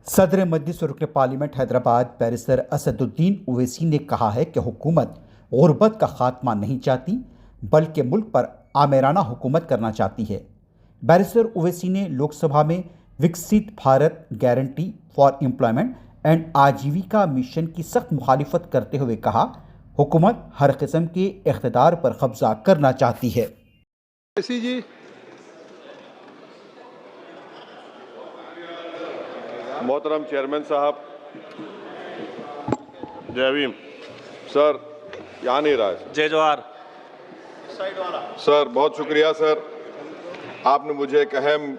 صدر مجلس رکن پارلیمنٹ حیدرآباد بیرسٹر اسد الدین اویسی نے کہا ہے کہ حکومت غربت کا خاتمہ نہیں چاہتی بلکہ ملک پر آمرانہ حکومت کرنا چاہتی ہے۔ بیرسٹر اویسی نے لوک سبھا میں Viksit Bharat guarantee for employment and Aajeevika mission کی سخت مخالفت کرتے ہوئے کہا، حکومت ہر قسم کے اقتدار پر قبضہ کرنا چاہتی ہے۔ محترم چیئرمین صاحب، جیویم سر، یہاں نہیں رہا ہے جے جوہار سر، بہت شکریہ سر، آپ نے مجھے ایک اہم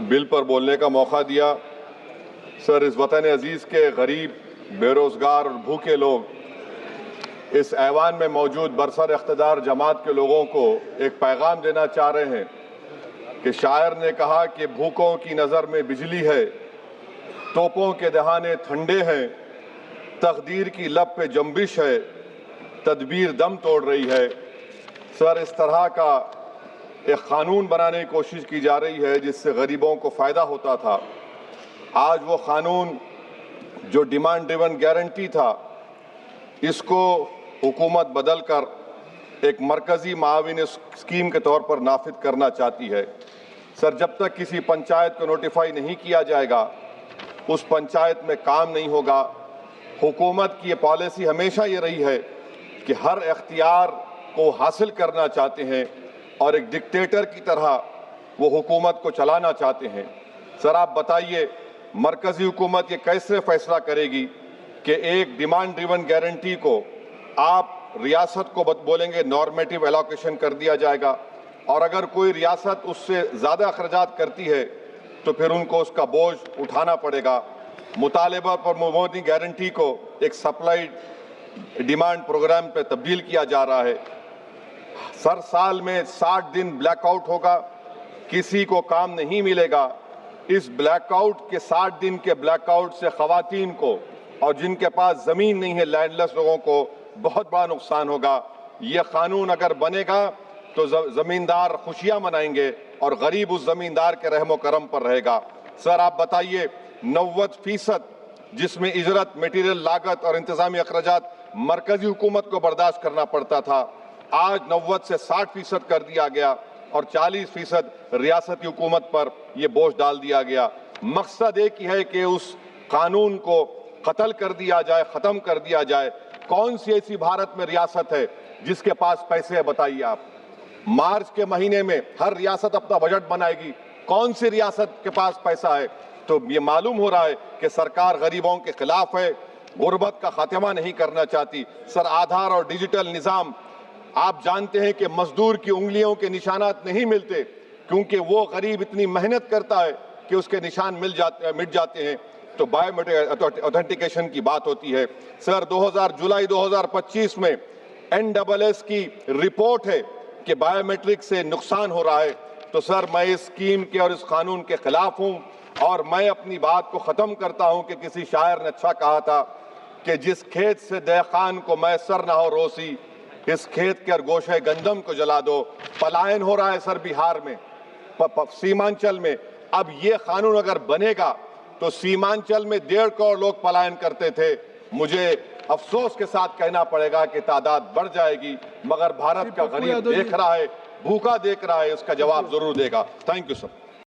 بل پر بولنے کا موقع دیا۔ سر، اس وطن عزیز کے غریب، بے روزگار اور بھوکے لوگ اس ایوان میں موجود برسر اقتدار جماعت کے لوگوں کو ایک پیغام دینا چاہ رہے ہیں کہ شاعر نے کہا کہ بھوکوں کی نظر میں بجلی ہے، توپوں کے دہانے ٹھنڈے ہیں، تقدیر کی لب پہ جنبش ہے، تدبیر دم توڑ رہی ہے۔ سر، اس طرح کا ایک قانون بنانے کی کوشش کی جا رہی ہے جس سے غریبوں کو فائدہ ہوتا تھا۔ آج وہ قانون جو ڈیمانڈ ڈریون گارنٹی تھا، اس کو حکومت بدل کر ایک مرکزی معاون اسکیم کے طور پر نافذ کرنا چاہتی ہے۔ سر، جب تک کسی پنچایت کو نوٹیفائی نہیں کیا جائے گا، اس پنچایت میں کام نہیں ہوگا۔ حکومت کی یہ پالیسی ہمیشہ یہ رہی ہے کہ ہر اختیار کو حاصل کرنا چاہتے ہیں اور ایک ڈکٹیٹر کی طرح وہ حکومت کو چلانا چاہتے ہیں۔ سر، آپ بتائیے، مرکزی حکومت یہ کیسے فیصلہ کرے گی کہ ایک ڈیمانڈ ڈریون گارنٹی کو آپ ریاست کو بولیں گے نارمیٹیو ایلوکیشن کر دیا جائے گا، اور اگر کوئی ریاست اس سے زیادہ اخراجات کرتی ہے تو پھر ان کو اس کا بوجھ اٹھانا پڑے گا۔ مطالبہ پر مبنی گارنٹی کو ایک سپلائی ڈیمانڈ پروگرام پہ تبدیل کیا جا رہا ہے۔ سر، سال میں 60 دن بلیک آؤٹ ہوگا، کسی کو کام نہیں ملے گا۔ اس بلیک آؤٹ کے 60 دن کے بلیک آؤٹ سے خواتین کو اور جن کے پاس زمین نہیں ہے، لینڈ لیس لوگوں کو بہت بڑا نقصان ہوگا۔ یہ قانون اگر بنے گا تو زمیندار خوشیاں منائیں گے اور غریب اس زمیندار کے رحم و کرم پر رہے گا۔ سر، آپ بتائیے، 90% جس میں اجرت، میٹیریل لاگت اور انتظامی اخراجات مرکزی حکومت کو برداشت کرنا پڑتا تھا، آج 90 سے 60% کر دیا گیا اور 40% ریاستی حکومت پر یہ بوجھ ڈال دیا گیا۔ مقصد ایک ہی ہے کہ اس قانون کو قتل کر دیا جائے، ختم کر دیا جائے۔ کون سی ایسی بھارت میں ریاست ہے جس کے پاس پیسے ہے؟ بتائیے آپ۔ مارچ کے مہینے میں ہر ریاست اپنا بجٹ بنائے گی، کون سی ریاست کے پاس پیسہ ہے؟ تو یہ معلوم ہو رہا ہے کہ سرکار غریبوں کے خلاف ہے، غربت کا خاتمہ نہیں کرنا چاہتی۔ سر، آدھار اور ڈیجیٹل نظام، آپ جانتے ہیں کہ مزدور کی انگلیوں کے نشانات نہیں ملتے کیونکہ وہ غریب اتنی محنت کرتا ہے کہ اس کے نشان مٹ جاتے ہیں، تو بایو میٹرک اوتھینٹیکیشن کی بات ہوتی ہے۔ سر، جولائی 2025 میں NSS کی رپورٹ ہے کہ بایو میٹرک سے نقصان ہو رہا ہے۔ تو سر، میں اس اسکیم کے اور اس قانون کے خلاف ہوں، اور میں اپنی بات کو ختم کرتا ہوں کہ کسی شاعر نے اچھا کہا تھا کہ جس کھیت سے دہقان کو میسر نہ ہو روسی، اس کھیت کے گوشے گندم کو جلا دو۔ پلائن ہو رہا ہے سر بہار میں، سیمانچل میں۔ اب یہ قانون اگر بنے گا تو سیمانچل میں 1.5 کروڑ لوگ پلائن کرتے تھے، مجھے افسوس کے ساتھ کہنا پڑے گا کہ تعداد بڑھ جائے گی، مگر بھارت کا غریب دیکھ رہا ہے، بھوکا دیکھ رہا ہے، اس کا جواب ضرور دے گا۔ Thank you sir.